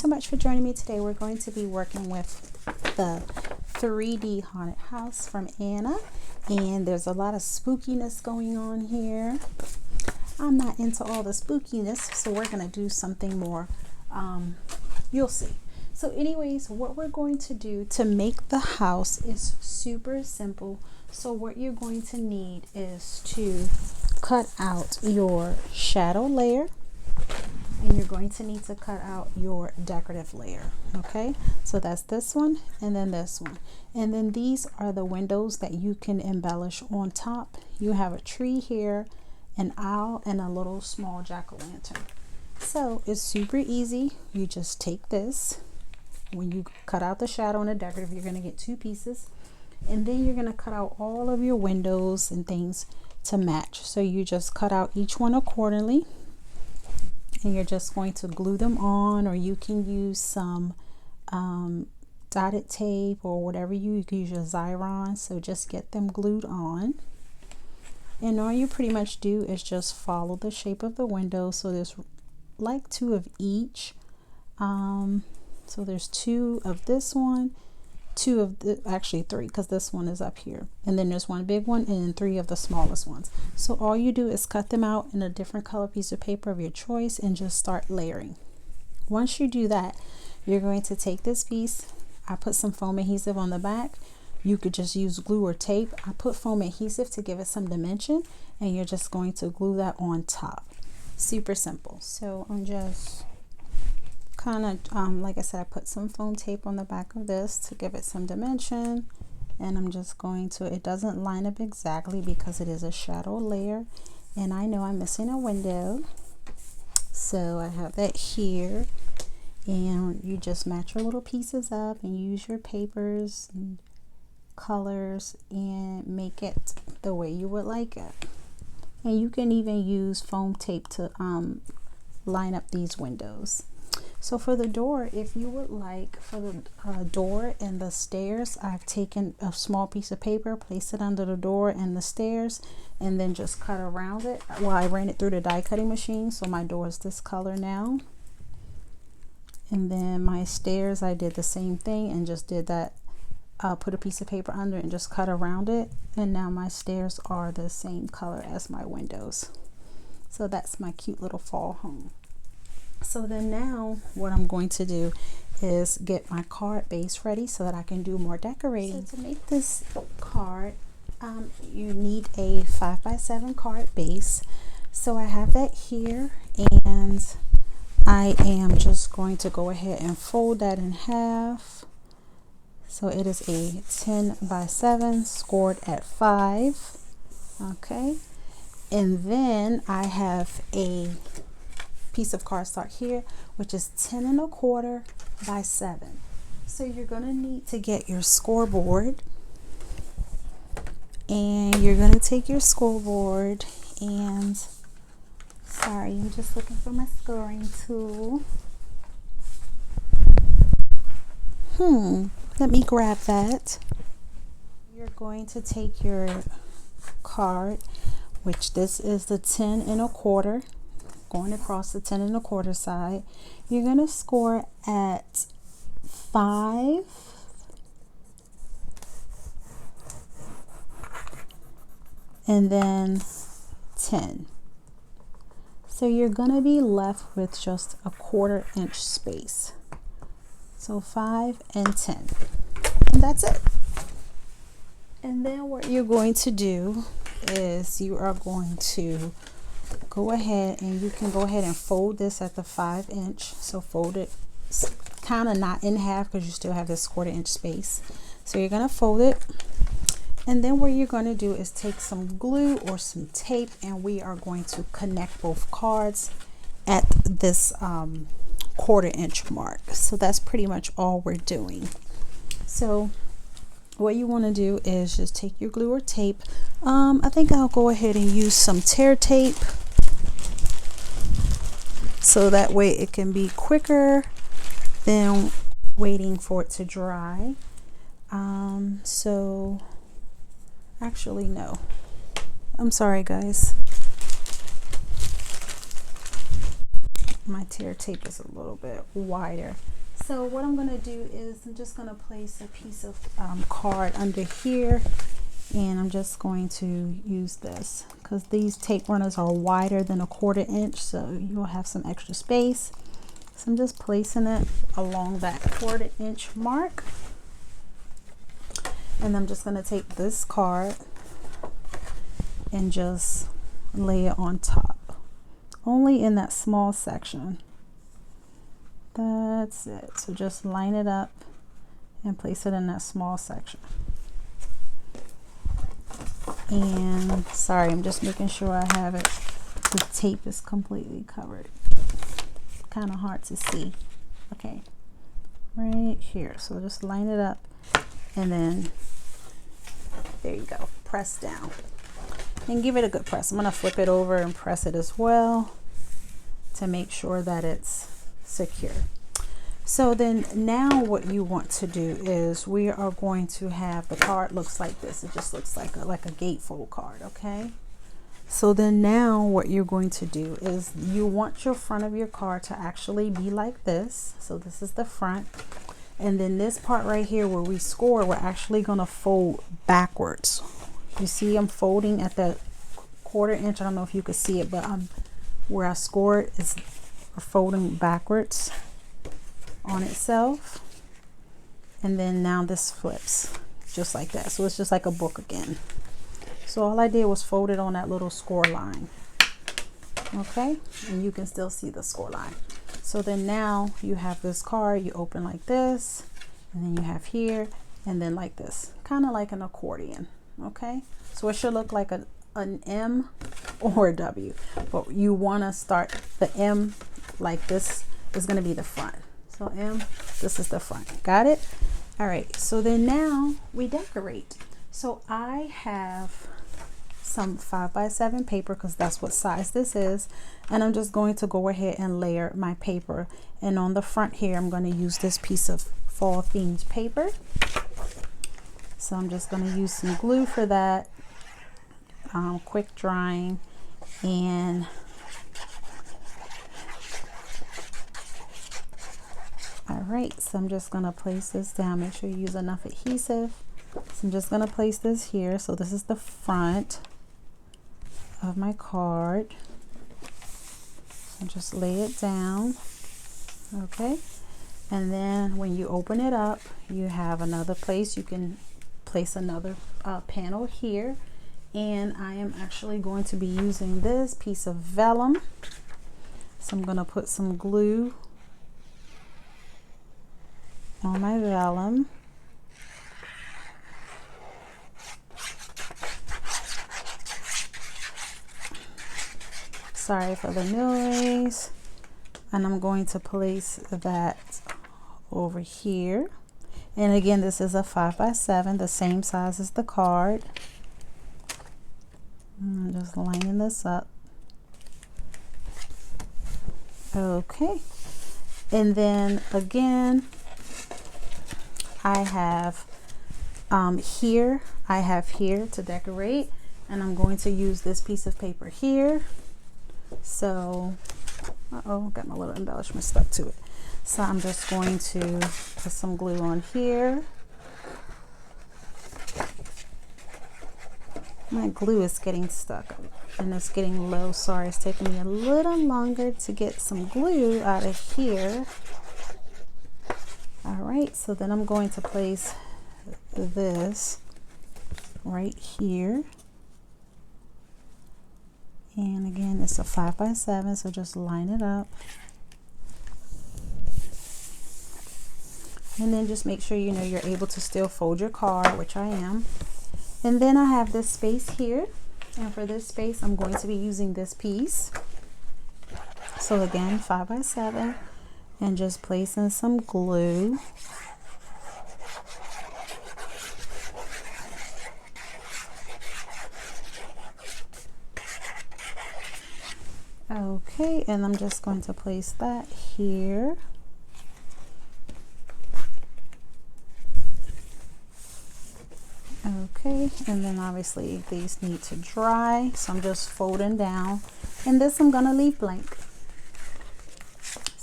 so much for joining me today. We're going to be working with the 3D haunted house from Anna, and there's a lot of spookiness going on here. I'm not into all the spookiness, so we're going to do something more, you'll see. So anyways, what we're going to do to make the house is super simple. So what you're going to need is to cut out your shadow layer, and you're going to need to cut out your decorative layer. Okay, so that's this one and then this one, and then these are the windows that you can embellish on top. You have a tree here, an owl, and a little small jack-o'-lantern. So it's super easy. You just take this. When you cut out the shadow and the decorative, you're going to get two pieces, and then you're going to cut out all of your windows and things to match. So you just cut out each one accordingly, and you're just going to glue them on, or you can use some dotted tape or whatever you can use, your Xyron. So just get them glued on, and all you pretty much do is just follow the shape of the window. So there's like two of each. So there's two of this one, two of the, actually three, because this one is up here, and then there's one big one, and then three of the smallest ones. So all you do is cut them out in a different color piece of paper of your choice and just start layering. Once you do that, you're going to take this piece. I put some foam adhesive on the back. You could just use glue or tape. I put foam adhesive to give it some dimension, and you're just going to glue that on top. Super simple. So I'm just kind of like I said, I put some foam tape on the back of this to give it some dimension, and I'm just going to, it doesn't line up exactly because it is a shadow layer, and I know I'm missing a window, so I have that here. And you just match your little pieces up and use your papers and colors and make it the way you would like it. And you can even use foam tape to line up these windows. So for the door, if you would like, for the door and the stairs, I've taken a small piece of paper, placed it under the door and the stairs, and then just cut around it. Well, I ran it through the die cutting machine, so my door is this color now. And then my stairs, I did the same thing and just did that, put a piece of paper under it and just cut around it. And now my stairs are the same color as my windows. So that's my cute little fall home. So then now what I'm going to do is get my card base ready so that I can do more decorating. So to make this card, you need a 5x7 card base. So I have that here, and I am just going to go ahead and fold that in half. So it is a 10x7 scored at 5. Okay, and then I have a piece of cardstock here, which is 10 1/4 by 7. So you're going to need to get your scoreboard, and you're going to take your scoreboard and, sorry, I'm just looking for my scoring tool. Let me grab that. You're going to take your card, which this is the 10 1/4, going across the 10 1/4 side. You're going to score at 5, and then 10. So you're going to be left with just a 1/4 inch space. So 5 and 10, and that's it. And then what you're going to do is you are going to go ahead, and you can go ahead and fold this at the 5 inch. So fold it kind of not in half because you still have this 1/4 inch space. So you're going to fold it, and then what you're going to do is take some glue or some tape, and we are going to connect both cards at this 1/4 inch mark. So that's pretty much all we're doing. So what you want to do is just take your glue or tape. I think I'll go ahead and use some tear tape, so that way it can be quicker than waiting for it to dry. So actually no, I'm sorry guys, My tear tape is a little bit wider. So what I'm going to do is I'm just going to place a piece of card under here, and I'm just going to use this because these tape runners are wider than a 1/4 inch, so you'll have some extra space. So I'm just placing it along that 1/4 inch mark, and I'm just going to take this card and just lay it on top, only in that small section. That's it. So just line it up and place it in that small section. And sorry, I'm just making sure I have it. The tape is completely covered. Kind of hard to see. Okay, right here. So just line it up, and then there you go. Press down and give it a good press. I'm going to flip it over and press it as well to make sure that it's secure. So then now what you want to do is we are going to have the card looks like this. It just looks like a gatefold card. Okay, so then now what you're going to do is you want your front of your card to actually be like this. So this is the front, and then this part right here where we score, we're actually going to fold backwards. You see I'm folding at that 1/4 inch. I don't know if you could see it, but where I scored is folding backwards on itself, and then now this flips just like that. So it's just like a book again. So all I did was fold it on that little score line. Okay, and you can still see the score line. So then now you have this card, you open like this, and then you have here, and then like this, kind of like an accordion. Okay, so it should look like an M or a W, but you want to start the M like this is going to be the front. So M, this is the front. Got it? All right, so then now we decorate. So I have some 5x7 paper because that's what size this is, and I'm just going to go ahead and layer my paper. And on the front here, I'm going to use this piece of fall themed paper. So I'm just going to use some glue for that, quick drying, and all right, so I'm just going to place this down. Make sure you use enough adhesive. So I'm just going to place this here. So this is the front of my card. So just lay it down. Okay, and then when you open it up, you have another place. You can place another panel here, and I am actually going to be using this piece of vellum. So I'm going to put some glue on my vellum. Sorry for the noise. And I'm going to place that over here. And again, this is a 5x7, the same size as the card. I'm just lining this up. Okay. And then again, I have here to decorate, and I'm going to use this piece of paper here. So, got my little embellishment stuck to it. So I'm just going to put some glue on here. My glue is getting stuck and it's getting low. Sorry, it's taking me a little longer to get some glue out of here. All right, so then I'm going to place this right here. And again, it's a 5x7, so just line it up. And then just make sure you know you're able to still fold your card, which I am. And then I have this space here. And for this space, I'm going to be using this piece. So again, 5x7, and just placing some glue. Okay, and I'm just going to place that here. Okay, and then obviously these need to dry, so I'm just folding down, and this I'm gonna leave blank.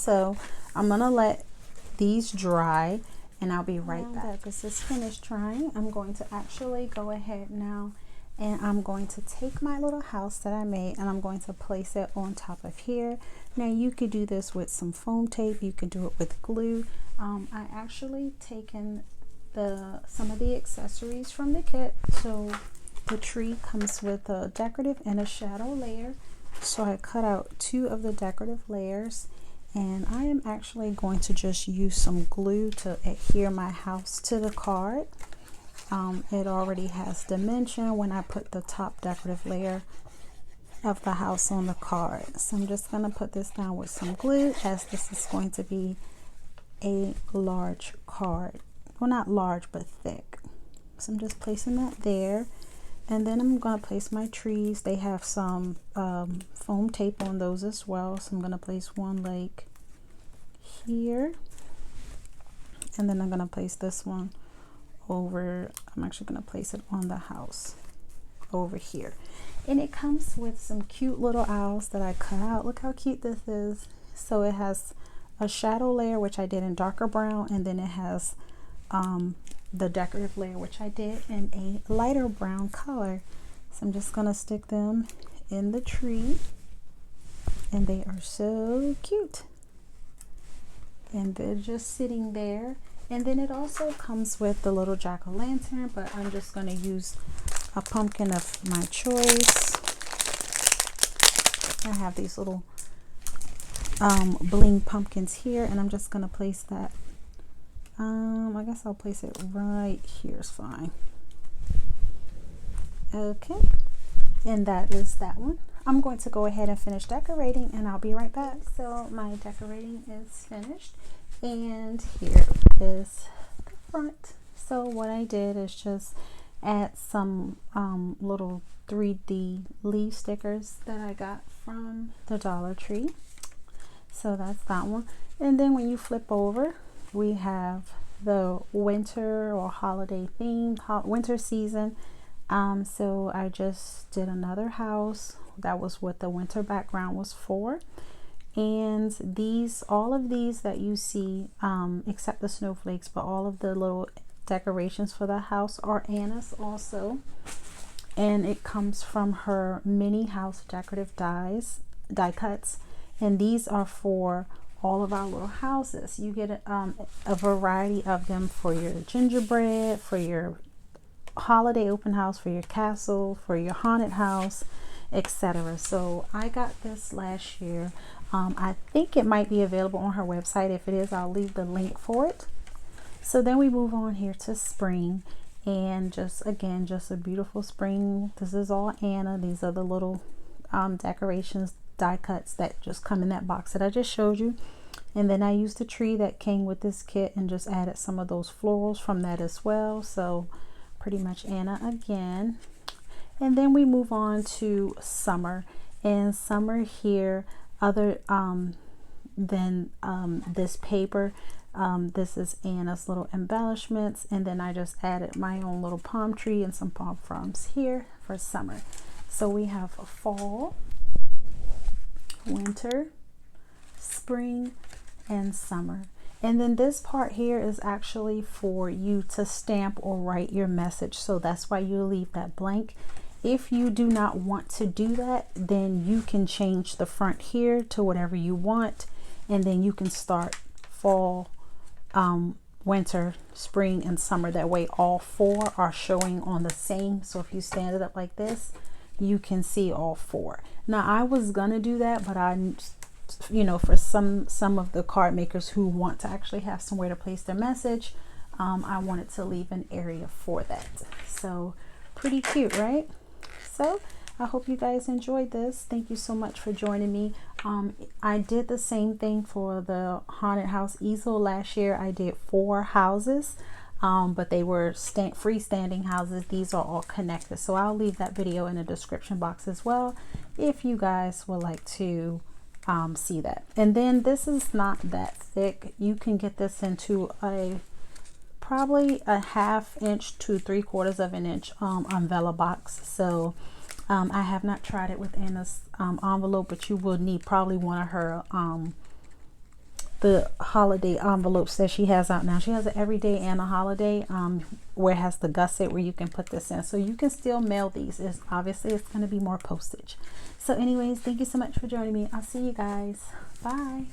So I'm gonna let these dry and I'll be right back. Now that this is finished drying, I'm going to actually go ahead now and I'm going to take my little house that I made and I'm going to place it on top of here. Now you could do this with some foam tape, you could do it with glue. I actually taken some of the accessories from the kit. So the tree comes with a decorative and a shadow layer. So I cut out 2 of the decorative layers, and I am actually going to just use some glue to adhere my house to the card. It already has dimension when I put the top decorative layer of the house on the card. So I'm just going to put this down with some glue, as this is going to be a large card. Well, not large, but thick. So I'm just placing that there. And then I'm going to place my trees. They have some foam tape on those as well. So I'm going to place one like here. And then I'm going to place this one over. I'm actually going to place it on the house over here. And it comes with some cute little owls that I cut out. Look how cute this is. So it has a shadow layer, which I did in darker brown. And then it has the decorative layer, which I did in a lighter brown color. So I'm just gonna stick them in the tree, and they are so cute, and they're just sitting there. And then it also comes with the little jack-o'-lantern, but I'm just going to use a pumpkin of my choice. I have these little bling pumpkins here, and I'm just going to place that. I guess I'll place it right here is fine. Okay, and that is that one. I'm going to go ahead and finish decorating, and I'll be right back. So my decorating is finished, and here is the front. So what I did is just add some little 3D leaf stickers that I got from the Dollar Tree. So that's that one. And then when you flip over, we have the winter or holiday theme, winter season. So I just did another house. That was what the winter background was for. And all of these that you see, except the snowflakes, but all of the little decorations for the house are Anna's also. And it comes from her mini house decorative die cuts. And these are for all of our little houses. You get a variety of them for your gingerbread, for your holiday open house, for your castle, for your haunted house, etc. So I got this last year. I think it might be available on her website. If it is, I'll leave the link for it. So then we move on here to spring, and just a beautiful spring. This is all Anna. These are the little decorations, die cuts that just come in that box that I just showed you. And then I used the tree that came with this kit and just added some of those florals from that as well. So pretty much Anna again. And then we move on to summer. And summer here, other than this paper, this is Anna's little embellishments. And then I just added my own little palm tree and some palm fronds here for summer. So we have a fall, winter, spring, and summer. And then this part here is actually for you to stamp or write your message. So that's why you leave that blank. If you do not want to do that, then you can change the front here to whatever you want. And then you can start fall, winter, spring, and summer. That way all 4 are showing on the same. So if you stand it up like this, you can see all 4. Now I was gonna do that, but for some of the card makers who want to actually have somewhere to place their message, I wanted to leave an area for that. So pretty cute, right? So I hope you guys enjoyed this. Thank you so much for joining me. I did the same thing for the haunted house easel last year. I did 4 houses, but they were freestanding houses. These are all connected, so I'll leave that video in the description box as well if you guys would like to see that. And then this is not that thick. You can get this into probably a 1/2 inch to 3/4 of an inch umbrella box. So I have not tried it with Anna's envelope, but you will need probably one of her the holiday envelopes that she has out now. She has an everyday and a holiday where it has the gusset where you can put this in. So you can still mail these. Obviously it's going to be more postage. So anyways, thank you so much for joining me. I'll see you guys. Bye.